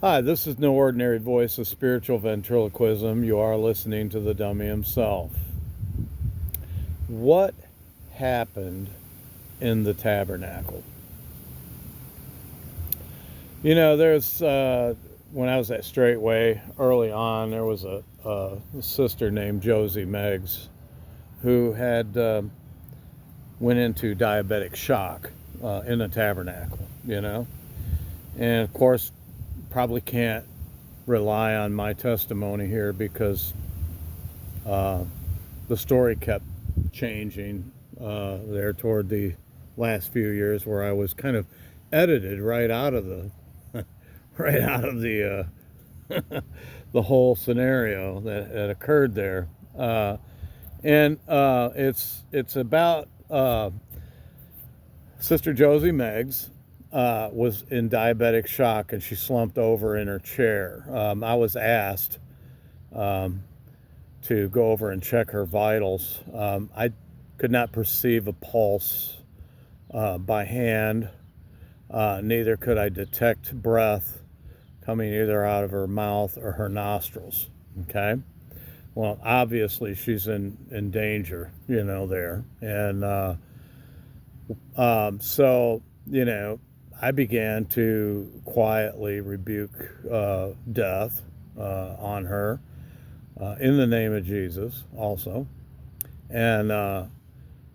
Hi, this is No Ordinary Voice of Spiritual Ventriloquism. You are listening to the dummy himself. What happened in the tabernacle? You know, when I was at Straitway early on, there was a sister named Josie Meggs who had went into diabetic shock in the tabernacle, And of course, probably can't rely on my testimony here because the story kept changing there toward the last few years, where I was kind of edited right out of the the whole scenario that occurred there, and it's about Sister Josie Meggs. Was in diabetic shock, and she slumped over in her chair. I was asked to go over and check her vitals. I could not perceive a pulse by hand. Neither could I detect breath coming either out of her mouth or her nostrils. Okay. Well, obviously she's in danger, there. And so, I began to quietly rebuke death on her in the name of Jesus also, and or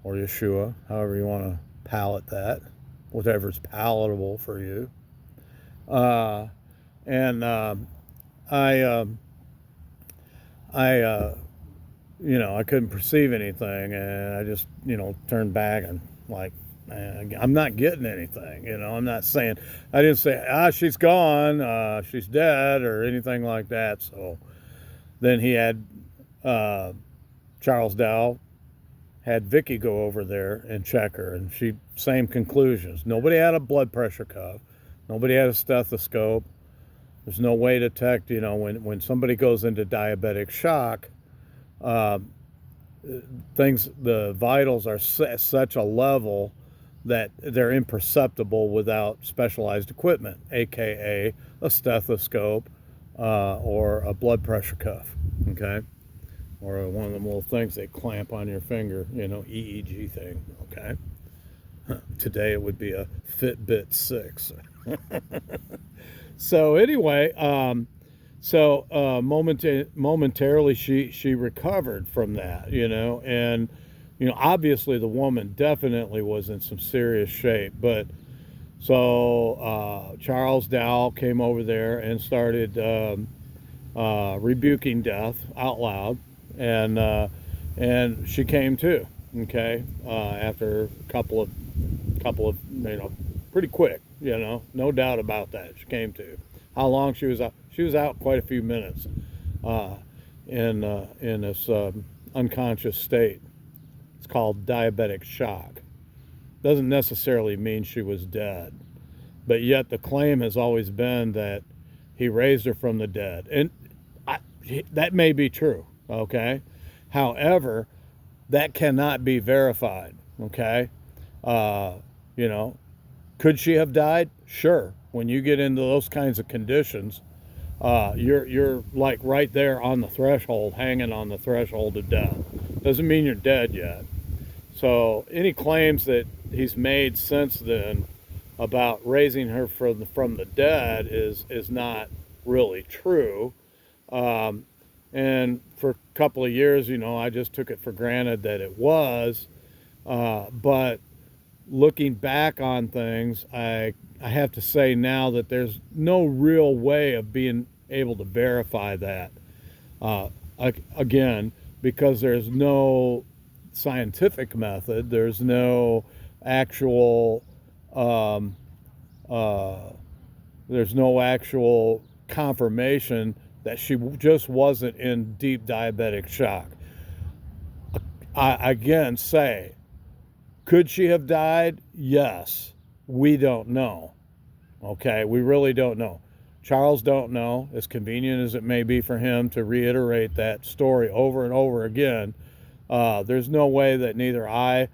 Yeshua, however you want to palate that, whatever's palatable for you. And I couldn't perceive anything, and I just, turned back and like, I'm not getting anything, I'm not saying, I didn't say, she's gone, she's dead, or anything like that. So then he had, Charles Dow had Vicky go over there and check her, and same conclusions. Nobody had a blood pressure cuff. Nobody had a stethoscope. There's no way to detect, when somebody goes into diabetic shock, the vitals are at such a level that they're imperceptible without specialized equipment, aka a stethoscope or a blood pressure cuff, okay? Or one of them little things they clamp on your finger, EEG thing, okay? Today it would be a Fitbit 6. So anyway, momentarily she recovered from that, and obviously the woman definitely was in some serious shape. But so Charles Dow came over there and started rebuking death out loud, and she came to, okay, after a couple of pretty quick, no doubt about that. She came to. How long she was out? She was out quite a few minutes in this unconscious state. It's called diabetic shock. Doesn't necessarily mean she was dead, but yet the claim has always been that he raised her from the dead, and that may be true. Okay, however, that cannot be verified. Okay, could she have died? Sure. When you get into those kinds of conditions, you're like right there on the threshold, hanging on the threshold of death. Doesn't mean you're dead yet. So any claims that he's made since then about raising her from the dead is not really true. And for a couple of years, I just took it for granted that it was. But looking back on things, I have to say now that there's no real way of being able to verify that. Again, because there's no scientific method, there's no actual confirmation that she just wasn't in deep diabetic shock. I again say, could she have died? Yes. We don't know. Okay, we really don't know. Charles don't know, as convenient as it may be for him to reiterate that story over and over again. There's no way that neither I,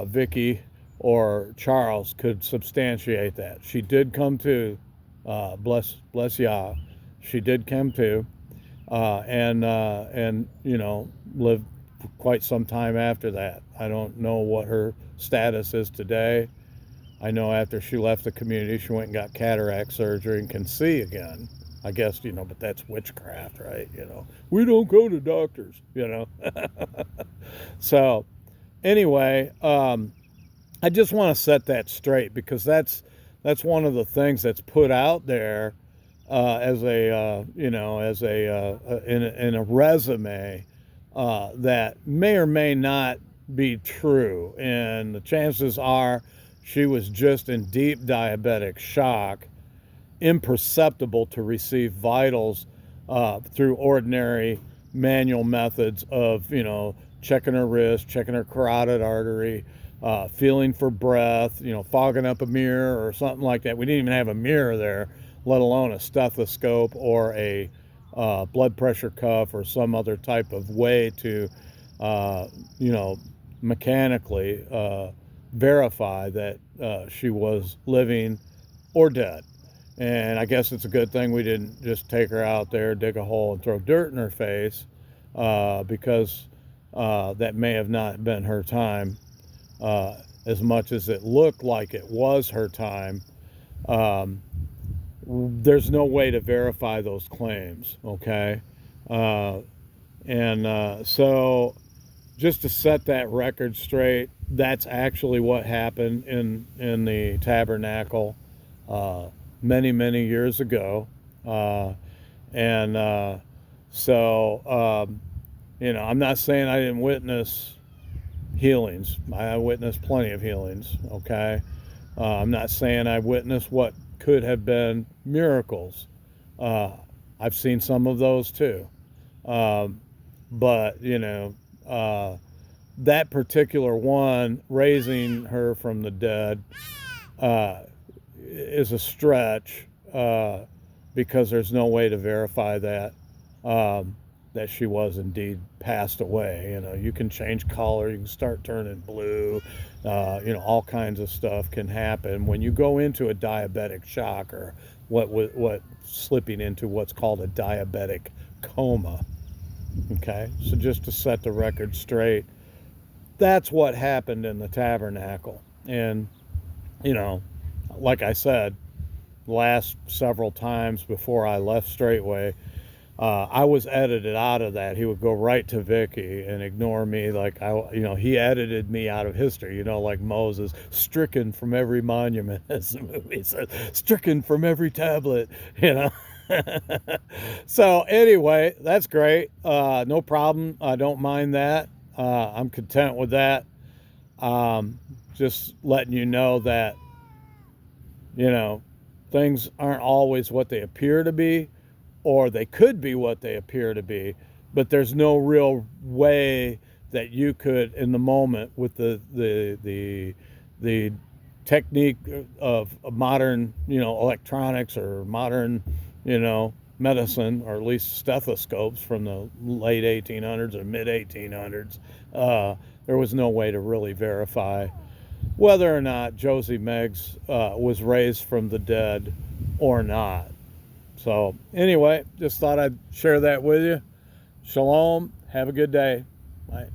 Vicky, or Charles could substantiate that. She did come to Bless Yah. She did come to, and lived quite some time after that. I don't know what her status is today. I know after she left the community, she went and got cataract surgery and can see again. I guess, but that's witchcraft, right? We don't go to doctors. So, anyway, I just want to set that straight because that's one of the things that's put out there as a in a resume that may or may not be true, and the chances are she was just in deep diabetic shock, imperceptible to receive vitals through ordinary manual methods of checking her wrist, checking her carotid artery, feeling for breath, fogging up a mirror or something like that. We didn't even have a mirror there, let alone a stethoscope or a blood pressure cuff or some other type of way to, mechanically verify that she was living or dead. And I guess it's a good thing we didn't just take her out there, dig a hole, and throw dirt in her face, because that may have not been her time. As much as it looked like it was her time, there's no way to verify those claims, okay? So just to set that record straight, that's actually what happened in the Tabernacle many, many years ago. I'm not saying I didn't witness healings. I witnessed plenty of healings, okay? I'm not saying I witnessed what could have been miracles. I've seen some of those too. But that particular one, raising her from the dead, is a stretch, because there's no way to verify that she was indeed passed away. You can change color, you can start turning blue, all kinds of stuff can happen when you go into a diabetic shock, or what slipping into what's called a diabetic coma. Okay, so just to set the record straight, that's what happened in the Tabernacle. And like I said, last several times before I left Straitway, I was edited out of that. He would go right to Vicky and ignore me. He edited me out of history, like Moses, stricken from every monument, as the movie says, stricken from every tablet, So anyway, that's great. No problem. I don't mind that. I'm content with that. Just letting you know that, things aren't always what they appear to be, or they could be what they appear to be, but there's no real way that you could, in the moment, with the technique of modern, electronics, or modern, medicine, or at least stethoscopes from the late 1800s or mid 1800s, there was no way to really verify whether or not Josie Meggs was raised from the dead or not. So anyway, just thought I'd share that with you. Shalom. Have a good day. Bye.